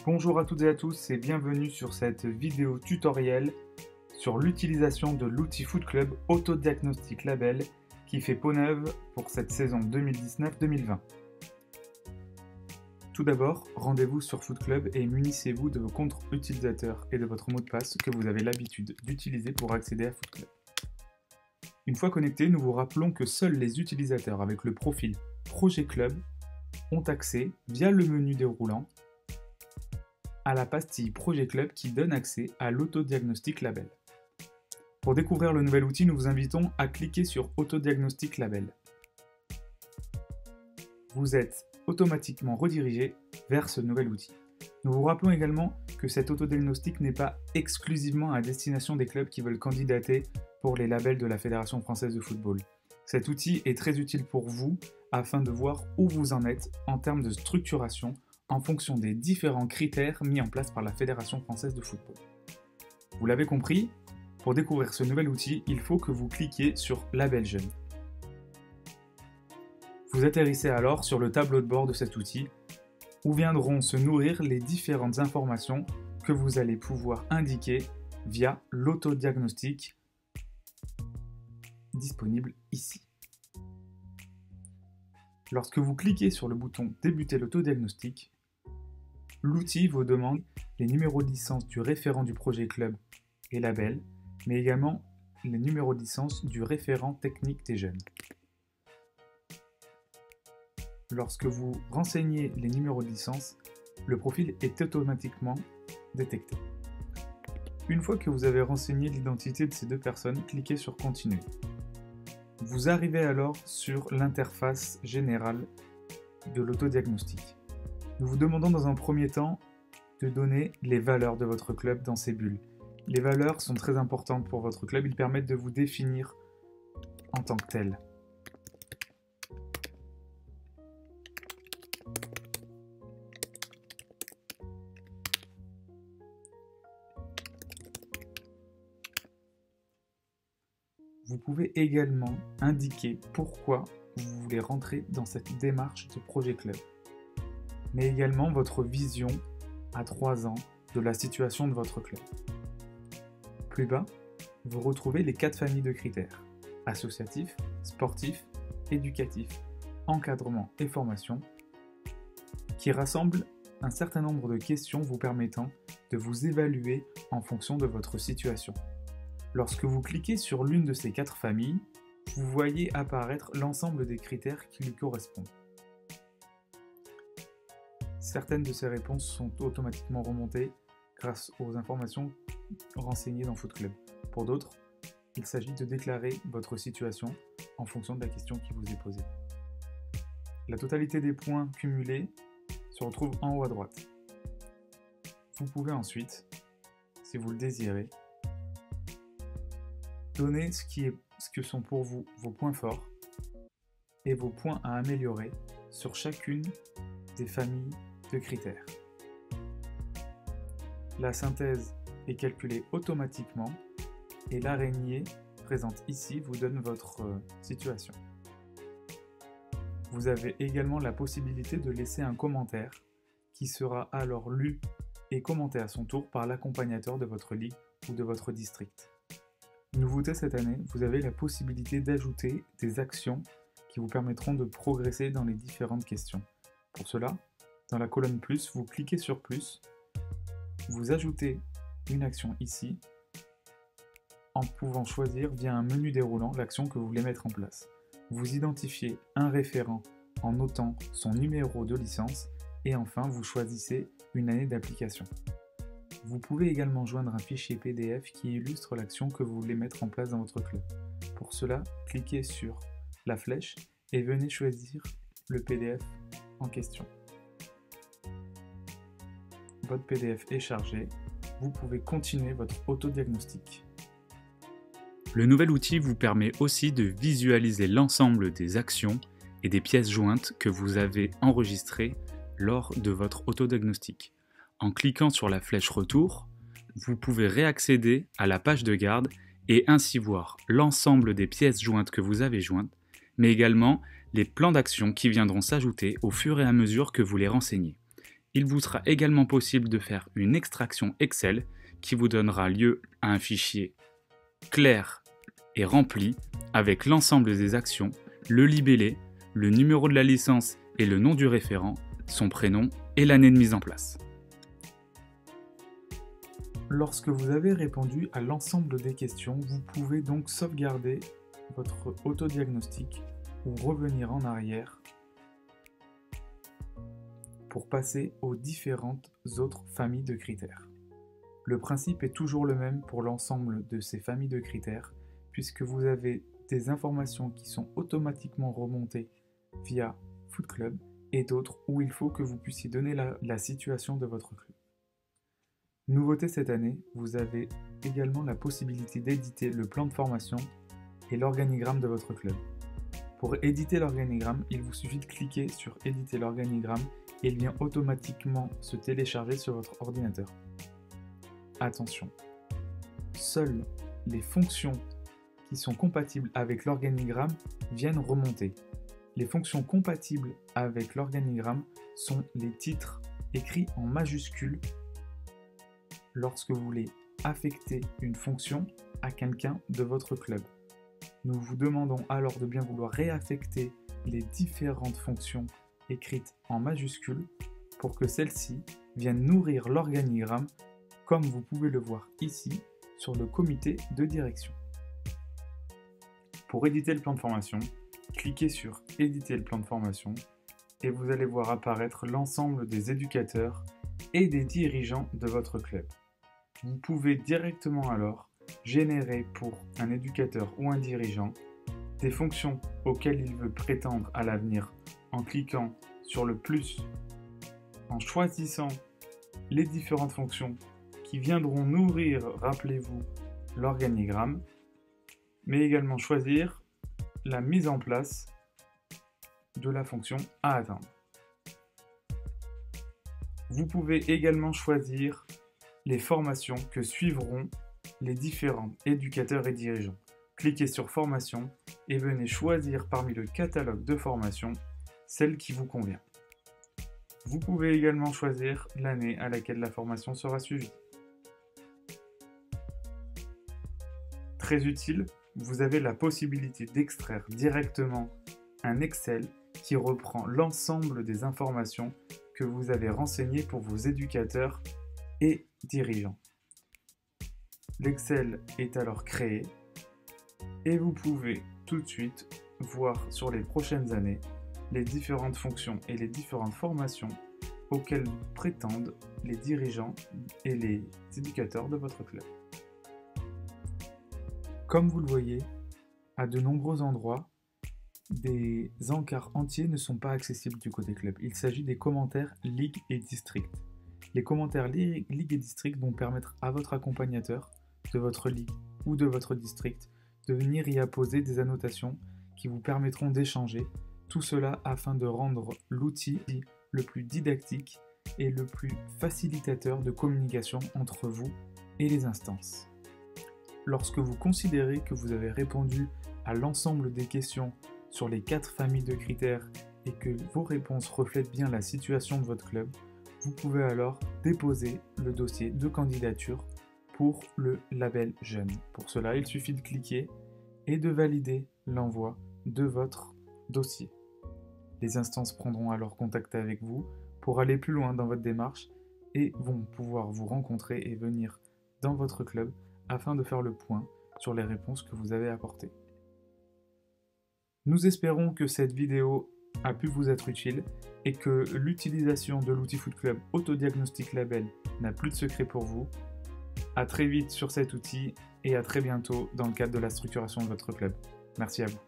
Bonjour à toutes et à tous et bienvenue sur cette vidéo tutoriel sur l'utilisation de l'outil Foot Club Autodiagnostic Label qui fait peau neuve pour cette saison 2019-2020. Tout d'abord, rendez-vous sur Foot Club et munissez-vous de vos comptes utilisateurs et de votre mot de passe que vous avez l'habitude d'utiliser pour accéder à Foot Club. Une fois connectés, nous vous rappelons que seuls les utilisateurs avec le profil Projet Club ont accès, via le menu déroulant, à la pastille Projet Club qui donne accès à l'autodiagnostic label. Pour découvrir le nouvel outil, nous vous invitons à cliquer sur Autodiagnostic Label. Vous êtes automatiquement redirigé vers ce nouvel outil. Nous vous rappelons également que cet autodiagnostic n'est pas exclusivement à destination des clubs qui veulent candidater pour les labels de la Fédération française de football. Cet outil est très utile pour vous afin de voir où vous en êtes en termes de structuration en fonction des différents critères mis en place par la Fédération française de football. Vous l'avez compris, pour découvrir ce nouvel outil, il faut que vous cliquiez sur Label Jeune. Vous atterrissez alors sur le tableau de bord de cet outil, où viendront se nourrir les différentes informations que vous allez pouvoir indiquer via l'autodiagnostic disponible ici. Lorsque vous cliquez sur le bouton Débuter l'autodiagnostic, l'outil vous demande les numéros de licence du référent du projet club et label, mais également les numéros de licence du référent technique des jeunes. Lorsque vous renseignez les numéros de licence, le profil est automatiquement détecté. Une fois que vous avez renseigné l'identité de ces deux personnes, cliquez sur Continuer. Vous arrivez alors sur l'interface générale de l'autodiagnostic. Nous vous demandons dans un premier temps de donner les valeurs de votre club dans ces bulles. Les valeurs sont très importantes pour votre club, ils permettent de vous définir en tant que tel. Vous pouvez également indiquer pourquoi vous voulez rentrer dans cette démarche de projet club, mais également votre vision à 3 ans de la situation de votre club. Plus bas, vous retrouvez les 4 familles de critères: associatif, sportif, éducatif, encadrement et formation, qui rassemblent un certain nombre de questions vous permettant de vous évaluer en fonction de votre situation. Lorsque vous cliquez sur l'une de ces 4 familles, vous voyez apparaître l'ensemble des critères qui lui correspondent. Certaines de ces réponses sont automatiquement remontées grâce aux informations renseignées dans Foot Club. Pour d'autres, il s'agit de déclarer votre situation en fonction de la question qui vous est posée. La totalité des points cumulés se retrouve en haut à droite. Vous pouvez ensuite, si vous le désirez, donner ce que sont pour vous vos points forts et vos points à améliorer sur chacune des familles de critères. La synthèse est calculée automatiquement et l'araignée présente ici vous donne votre situation. Vous avez également la possibilité de laisser un commentaire qui sera alors lu et commenté à son tour par l'accompagnateur de votre ligue ou de votre district. Nouveauté cette année, vous avez la possibilité d'ajouter des actions qui vous permettront de progresser dans les différentes questions. Pour cela, dans la colonne plus, vous cliquez sur plus, vous ajoutez une action ici, en pouvant choisir via un menu déroulant l'action que vous voulez mettre en place. Vous identifiez un référent en notant son numéro de licence et enfin vous choisissez une année d'application. Vous pouvez également joindre un fichier PDF qui illustre l'action que vous voulez mettre en place dans votre club. Pour cela, cliquez sur la flèche et venez choisir le PDF en question. Votre PDF est chargé, vous pouvez continuer votre autodiagnostic. Le nouvel outil vous permet aussi de visualiser l'ensemble des actions et des pièces jointes que vous avez enregistrées lors de votre autodiagnostic. En cliquant sur la flèche Retour, vous pouvez réaccéder à la page de garde et ainsi voir l'ensemble des pièces jointes que vous avez jointes, mais également les plans d'action qui viendront s'ajouter au fur et à mesure que vous les renseignez. Il vous sera également possible de faire une extraction Excel qui vous donnera lieu à un fichier clair et rempli avec l'ensemble des actions, le libellé, le numéro de la licence et le nom du référent, son prénom et l'année de mise en place. Lorsque vous avez répondu à l'ensemble des questions, vous pouvez donc sauvegarder votre autodiagnostic ou revenir en arrière pour passer aux différentes autres familles de critères. Le principe est toujours le même pour l'ensemble de ces familles de critères, puisque vous avez des informations qui sont automatiquement remontées via Foot Club et d'autres où il faut que vous puissiez donner la situation de votre club. Nouveauté cette année, vous avez également la possibilité d'éditer le plan de formation et l'organigramme de votre club. Pour éditer l'organigramme, il vous suffit de cliquer sur éditer l'organigramme et il vient automatiquement se télécharger sur votre ordinateur. Attention, seules les fonctions qui sont compatibles avec l'organigramme viennent remonter. Les fonctions compatibles avec l'organigramme sont les titres écrits en majuscules lorsque vous voulez affecter une fonction à quelqu'un de votre club. Nous vous demandons alors de bien vouloir réaffecter les différentes fonctions écrites en majuscules pour que celles-ci viennent nourrir l'organigramme comme vous pouvez le voir ici sur le comité de direction. Pour éditer le plan de formation, cliquez sur éditer le plan de formation et vous allez voir apparaître l'ensemble des éducateurs et des dirigeants de votre club. Vous pouvez directement alors générer pour un éducateur ou un dirigeant des fonctions auxquelles il veut prétendre à l'avenir en cliquant sur le plus, en choisissant les différentes fonctions qui viendront nourrir, rappelez-vous, l'organigramme, mais également choisir la mise en place de la fonction à atteindre. Vous pouvez également choisir les formations que suivront les différents éducateurs et dirigeants. Cliquez sur formation et venez choisir parmi le catalogue de formations celle qui vous convient. Vous pouvez également choisir l'année à laquelle la formation sera suivie. Très utile, vous avez la possibilité d'extraire directement un Excel qui reprend l'ensemble des informations que vous avez renseignées pour vos éducateurs et dirigeants. L'Excel est alors créé et vous pouvez tout de suite voir sur les prochaines années les différentes fonctions et les différentes formations auxquelles prétendent les dirigeants et les éducateurs de votre club. Comme vous le voyez, à de nombreux endroits, des encarts entiers ne sont pas accessibles du côté club. Il s'agit des commentaires Ligue et District. Les commentaires Ligue et District vont permettre à votre accompagnateur de votre ligue ou de votre district de venir y apposer des annotations qui vous permettront d'échanger, tout cela afin de rendre l'outil le plus didactique et le plus facilitateur de communication entre vous et les instances. Lorsque vous considérez que vous avez répondu à l'ensemble des questions sur les 4 familles de critères et que vos réponses reflètent bien la situation de votre club, vous pouvez alors déposer le dossier de candidature pour le label jeune. Pour cela, il suffit de cliquer et de valider l'envoi de votre dossier. Les instances prendront alors contact avec vous pour aller plus loin dans votre démarche et vont pouvoir vous rencontrer et venir dans votre club afin de faire le point sur les réponses que vous avez apportées. Nous espérons que cette vidéo a pu vous être utile et que l'utilisation de l'outil Foot Club Autodiagnostic Label n'a plus de secret pour vous. À très vite sur cet outil et à très bientôt dans le cadre de la structuration de votre club. Merci à vous.